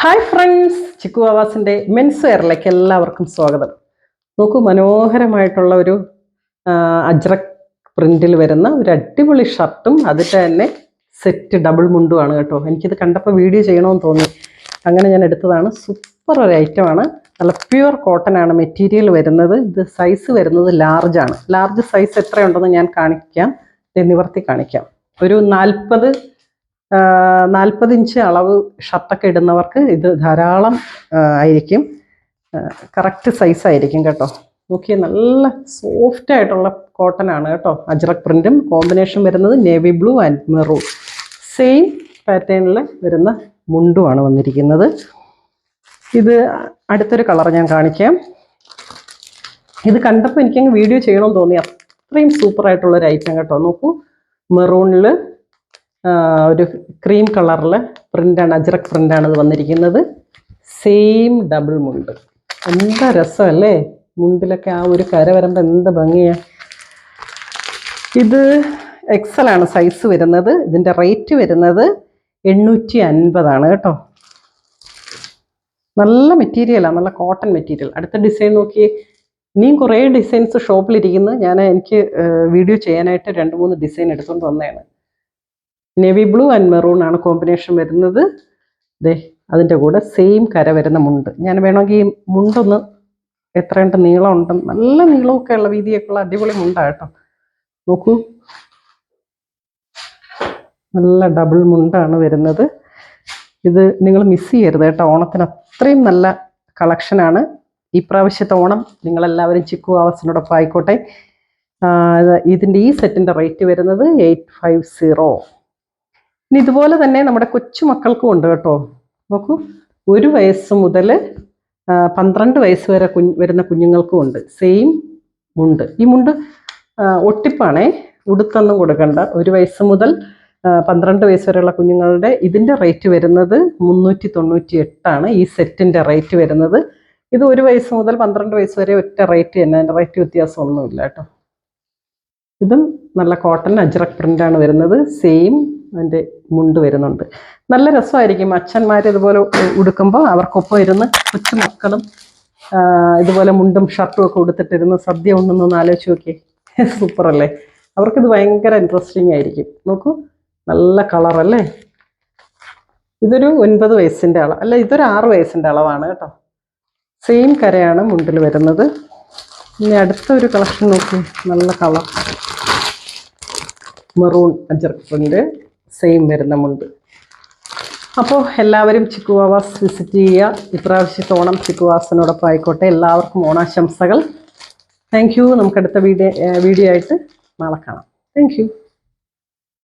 Hi friends, chikoo ആവാസിൻ്റെ men's വെയറിലേക്ക് എല്ലാവർക്കും സ്വാഗതം. നോക്കൂ, മനോഹരമായിട്ടുള്ള ഒരു അജ്രക് പ്രിന്റിൽ വരുന്ന ഒരു അടിപൊളി ഷർട്ടും അതിൻ്റെ തന്നെ സെറ്റ് ഡബിൾ മുണ്ടുമാണ് കേട്ടോ. എനിക്കിത് കണ്ടപ്പോൾ വീഡിയോ ചെയ്യണമെന്ന് തോന്നി, അങ്ങനെ ഞാൻ എടുത്തതാണ്. സൂപ്പർ ഒരു ഐറ്റമാണ്. നല്ല പ്യുവർ കോട്ടൺ ആണ് മെറ്റീരിയൽ വരുന്നത്. ഇത് സൈസ് വരുന്നത് ലാർജാണ്. ലാർജ് സൈസ് എത്രയുണ്ടെന്ന് ഞാൻ കാണിക്കാം, നിവർത്തി കാണിക്കാം. ഒരു 40 ഇഞ്ച് അളവ് ഷർട്ടൊക്കെ ഇടുന്നവർക്ക് ഇത് ധാരാളം ആയിരിക്കും. കറക്റ്റ് സൈസ് ആയിരിക്കും കേട്ടോ. നോക്കിയ നല്ല സോഫ്റ്റ് ആയിട്ടുള്ള കോട്ടൺ ആണ് കേട്ടോ. അജ്രക് പ്രിന്റും കോമ്പിനേഷൻ വരുന്നത് navy blue and maroon, same പാറ്റേണിൽ വരുന്ന മുണ്ടുമാണ് വന്നിരിക്കുന്നത്. ഇത് അടുത്തൊരു കളർ ഞാൻ കാണിക്കാം. ഇത് കണ്ടപ്പോൾ എനിക്കങ്ങ് വീഡിയോ ചെയ്യണമെന്ന് തോന്നി, അത്രയും സൂപ്പറായിട്ടുള്ളൊരു ഐറ്റം കേട്ടോ. നോക്കൂ, മെറൂണിൽ ഒരു ക്രീം കളറിൽ പ്രിൻ്റാണ്, അജ്രക് പ്രിൻ്റാണ് ഇത് വന്നിരിക്കുന്നത്. സെയിം ഡബിൾ മുണ്ട്. എന്താ രസമല്ലേ മുണ്ടിലൊക്കെ ആ ഒരു കര വരുമ്പോൾ എന്ത് ഭംഗിയാണ്. ഇത് എക്സലാണ് സൈസ് വരുന്നത്. ഇതിൻ്റെ റേറ്റ് വരുന്നത് 850 കേട്ടോ. നല്ല മെറ്റീരിയലാണ്, നല്ല കോട്ടൺ മെറ്റീരിയൽ. അടുത്ത ഡിസൈൻ നോക്കിയേ. ഇനിയും കുറേ ഡിസൈൻസ് ഷോപ്പിലിരിക്കുന്നു. എനിക്ക് വീഡിയോ ചെയ്യാനായിട്ട് 2-3 ഡിസൈൻ എടുത്തുകൊണ്ട് വന്നതാണ്. നേവി ബ്ലൂ ആൻഡ് മെറൂൺ ആണ് കോമ്പിനേഷൻ വരുന്നത്. അതിൻ്റെ കൂടെ സെയിം കര വരുന്ന മുണ്ട്. ഞാൻ വേണമെങ്കിൽ ഈ മുണ്ടൊന്ന് എത്രയുണ്ട് നീളം ഉണ്ട്, നല്ല നീളമൊക്കെ ഉള്ള വീതിയൊക്കെ ഉള്ള അടിപൊളി മുണ്ടാണ് കേട്ടോ. നോക്കൂ, നല്ല ഡബിൾ മുണ്ടാണ് വരുന്നത്. ഇത് നിങ്ങൾ മിസ് ചെയ്യരുത് കേട്ടോ. ഓണത്തിന് അത്രയും നല്ല കളക്ഷനാണ്. ഈ പ്രാവശ്യത്തെ ഓണം നിങ്ങളെല്ലാവരും ചിക്കു ആവാസിനോടൊപ്പം ആയിക്കോട്ടെ. ഇതിൻ്റെ ഈ സെറ്റിൻ്റെ റേറ്റ് വരുന്നത് 850. ഇനി ഇതുപോലെ തന്നെ നമ്മുടെ കൊച്ചു മക്കൾക്കും ഉണ്ട് കേട്ടോ. നോക്കൂ, 1 വയസ്സ് മുതൽ 12 വയസ്സ് വരെ വരുന്ന കുഞ്ഞുങ്ങൾക്കും ഉണ്ട് സെയിം മുണ്ട്. ഈ മുണ്ട് ഒട്ടിപ്പാണേ, ഉടുത്തൊന്നും കൊടുക്കണ്ട. 1 വയസ്സ് മുതൽ 12 വയസ്സ് വരെയുള്ള കുഞ്ഞുങ്ങളുടെ ഇതിൻ്റെ റേറ്റ് വരുന്നത് 398 ഈ സെറ്റിൻ്റെ റേറ്റ് വരുന്നത്. ഇത് 1 വയസ്സ് മുതൽ 12 വയസ്സ് വരെ ഒറ്റ റേറ്റ് തന്നെ, അതിൻ്റെ റേറ്റ് വ്യത്യാസമൊന്നുമില്ല കേട്ടോ. ഇതും നല്ല കോട്ടൺ അജ്രക് പ്രിൻ്റാണ് വരുന്നത്. സെയിം അതിൻ്റെ മുണ്ട് വരുന്നുണ്ട്. നല്ല രസമായിരിക്കും. അച്ഛന്മാർ ഇതുപോലെ ഉടുക്കുമ്പോൾ അവർക്കൊപ്പം ഇരുന്ന് കൊച്ചു മക്കളും ഇതുപോലെ മുണ്ടും ഷർട്ടും ഒക്കെ ഉടുത്തിട്ടിരുന്ന് സദ്യ ഉണ്ടെന്നൊന്ന് ആലോചിച്ച് നോക്കിയേ. സൂപ്പറല്ലേ? അവർക്കിത് ഭയങ്കര ഇൻട്രസ്റ്റിംഗ് ആയിരിക്കും. നോക്കൂ, നല്ല കളറല്ലേ. ഇതൊരു 9 വയസ്സിൻ്റെ അളവ് അല്ല, ഇതൊരു 6 വയസ്സിൻ്റെ അളവാണ് കേട്ടോ. സെയിം കരയാണ് മുണ്ടിൽ വരുന്നത്. ഇനി അടുത്തൊരു കളക്ഷൻ നോക്കി, നല്ല colour maroon ajrak print, same വരുന്ന മുണ്ട്. അപ്പോൾ എല്ലാവരും ചിക്കു ആവാസ് വിസിറ്റ് ചെയ്യുക. ഇപ്രാവശ്യത്തെ ഓണം ചിക്കു ആവാസിനോടൊപ്പം ആയിക്കോട്ടെ. എല്ലാവർക്കും ഓണാശംസകൾ. Thank you. നമുക്കടുത്ത വീഡിയോ ആയിട്ട് നാളെ കാണാം. Thank you.